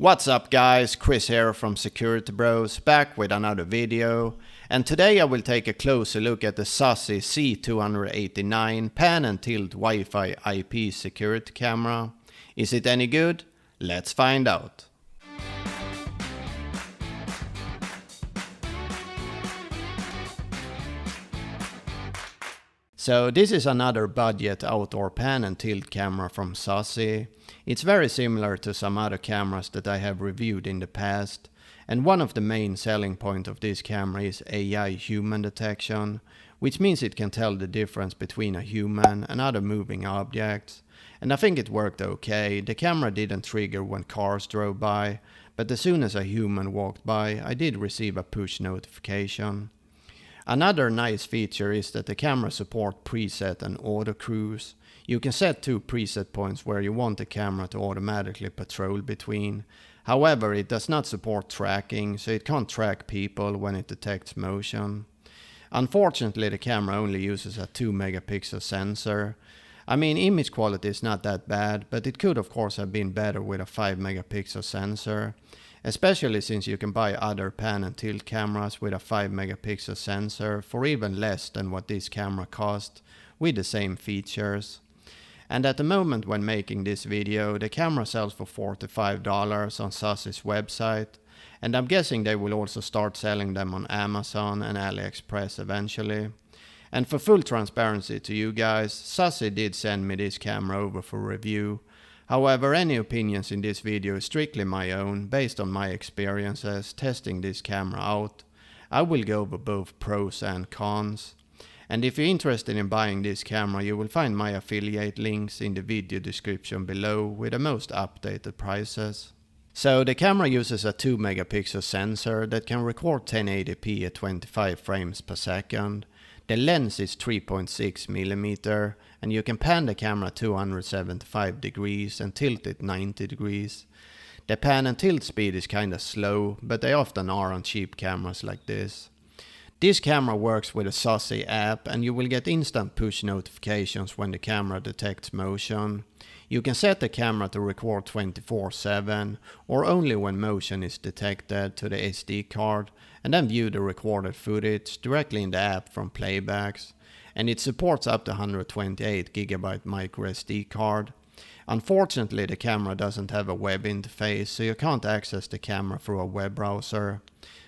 What's up guys, Chris here from Security Bros, back with another video. And today I will take a closer look at the ZOSI C289 pan and tilt Wi-Fi IP security camera. Is it any good? Let's find out. So this is another budget outdoor pan and tilt camera from ZOSI. It's very similar to some other cameras that I have reviewed in the past. And one of the main selling points of this camera is AI human detection, which means it can tell the difference between a human and other moving objects. And I think it worked okay. The camera didn't trigger when cars drove by, but as soon as a human walked by, I did receive a push notification. Another nice feature is that the camera supports preset and auto cruise. You can set 2 preset points where you want the camera to automatically patrol between. However, it does not support tracking, so it can't track people when it detects motion. Unfortunately, the camera only uses a 2 megapixel sensor. I mean, image quality is not that bad, but it could of course have been better with a 5 megapixel sensor. Especially since you can buy other pan and tilt cameras with a 5 megapixel sensor for even less than what this camera cost, with the same features. And at the moment when making this video, the camera sells for $45 on ZOSI's website, and I'm guessing they will also start selling them on Amazon and AliExpress eventually. And for full transparency to you guys, ZOSI did send me this camera over for review. However, any opinions in this video is strictly my own, based on my experiences testing this camera out. I will go over both pros and cons. And if you're interested in buying this camera, you will find my affiliate links in the video description below with the most updated prices. So the camera uses a 2 megapixel sensor that can record 1080p at 25 frames per second. The lens is 3.6 mm and you can pan the camera 275 degrees and tilt it 90 degrees. The pan and tilt speed is kinda slow, but they often are on cheap cameras like this. This camera works with a ZOSI app and you will get instant push notifications when the camera detects motion. You can set the camera to record 24/7 or only when motion is detected to the SD card and then view the recorded footage directly in the app from playbacks. And it supports up to 128GB micro SD card. Unfortunately, the camera doesn't have a web interface, so you can't access the camera through a web browser.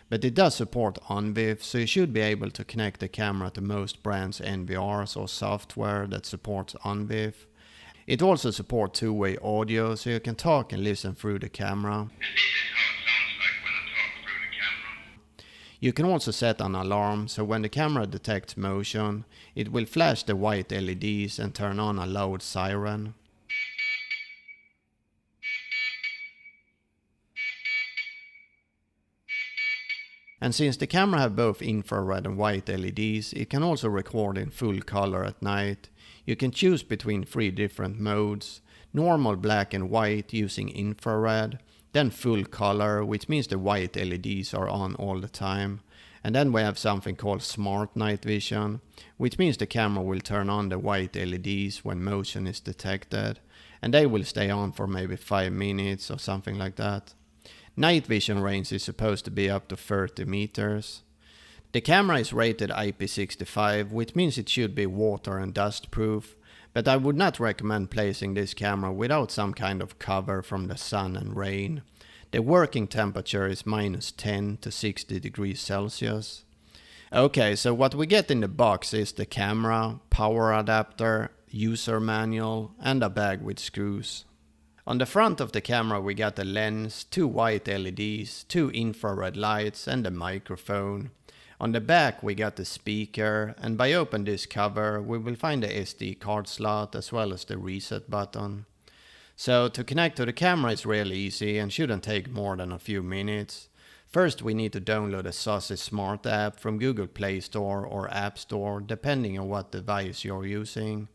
But it does support OnVIF, so you should be able to connect the camera to most brands' NVRs or software that supports OnVIF. It also supports two-way audio, so you can talk and listen through the camera. You can also set an alarm, so when the camera detects motion, it will flash the white LEDs and turn on a loud siren. And since the camera have both infrared and white LEDs, it can also record in full color at night. You can choose between 3 different modes: normal, black and white using infrared, then full color, which means the white LEDs are on all the time. And then we have something called smart night vision, which means the camera will turn on the white LEDs when motion is detected, and they will stay on for maybe 5 minutes or something like that. Night vision range is supposed to be up to 30 meters. The camera is rated IP65, which means it should be water and dust proof, but I would not recommend placing this camera without some kind of cover from the sun and rain. The working temperature is -10 to 60 degrees Celsius. Okay, so what we get in the box is the camera, power adapter, user manual, and a bag with screws. On the front of the camera we got the lens, 2 white LEDs, 2 infrared lights and the microphone. On the back we got the speaker, and by opening this cover we will find the SD card slot as well as the reset button. So to connect to the camera is really easy and shouldn't take more than a few minutes. First we need to download a ZOSI Smart app from Google Play Store or App Store, depending on what device you're using.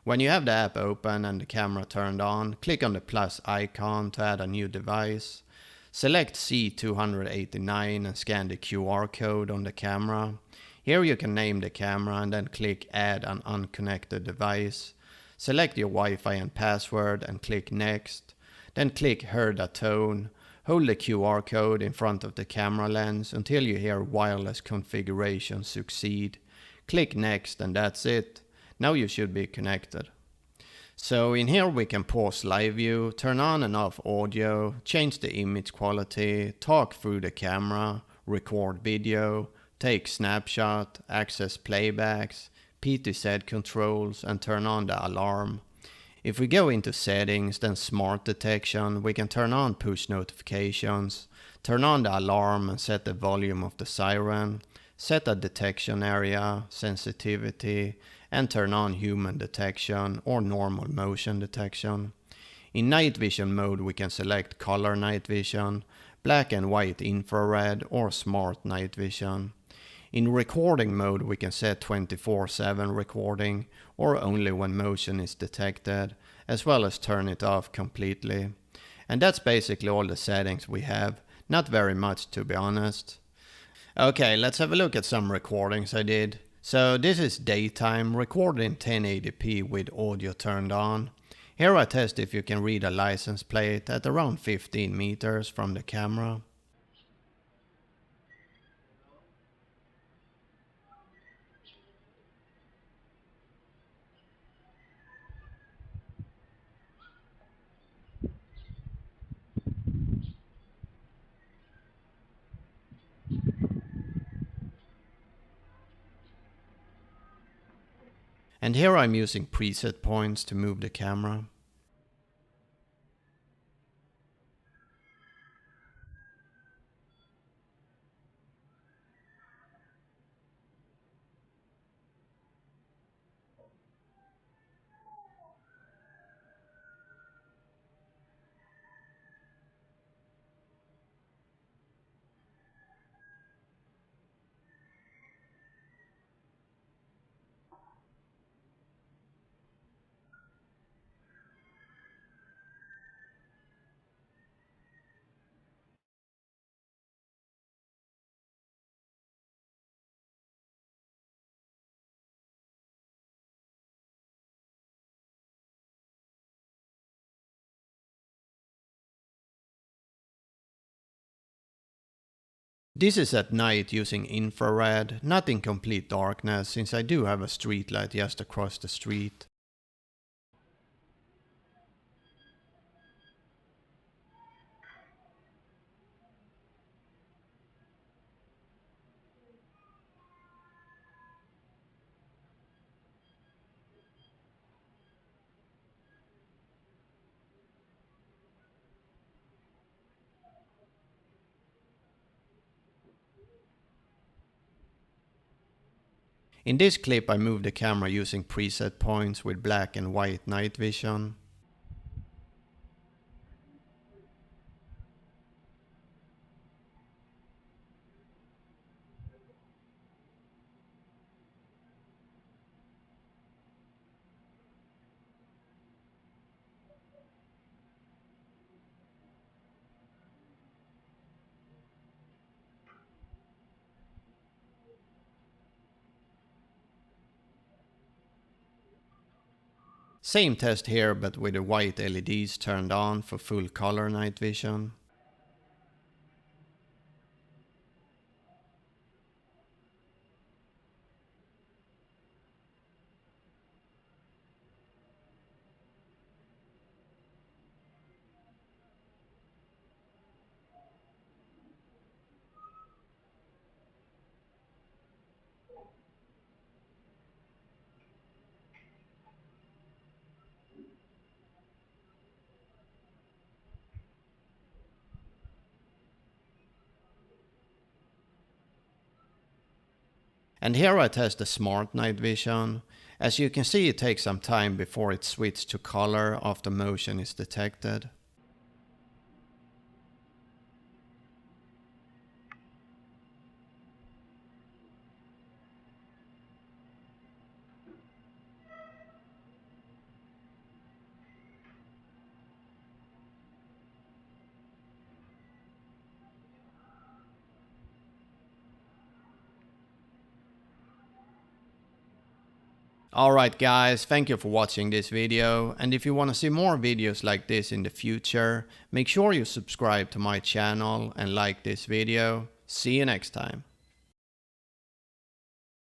When you have the app open and the camera turned on, click on the plus icon to add a new device. Select C289 and scan the QR code on the camera. Here you can name the camera and then click Add an unconnected device. Select your Wi-Fi and password and click Next. Then click Heard a tone. Hold the QR code in front of the camera lens until you hear wireless configuration succeed. Click next and that's it. Now you should be connected. So in here we can pause live view, turn on and off audio, change the image quality, talk through the camera, record video, take snapshot, access playbacks, PTZ controls and turn on the alarm. If we go into settings, then smart detection, we can turn on push notifications, turn on the alarm and set the volume of the siren, set a detection area, sensitivity, and turn on human detection or normal motion detection. In night vision mode we can select color night vision, black and white infrared or smart night vision. In recording mode we can set 24/7 recording or only when motion is detected, as well as turn it off completely. And that's basically all the settings we have, not very much to be honest. Okay, let's have a look at some recordings I did. So this is daytime, recorded in 1080p with audio turned on. Here I test if you can read a license plate at around 15 meters from the camera. And here I'm using preset points to move the camera. This is at night using infrared, not in complete darkness since I do have a street light just across the street. In this clip I moved the camera using preset points with black and white night vision. Same test here but with the white LEDs turned on for full color night vision. And here I test the smart night vision. As you can see it takes some time before it switches to color after motion is detected. Alright guys, thank you for watching this video, and if you want to see more videos like this in the future, make sure you subscribe to my channel and like this video. See you next time.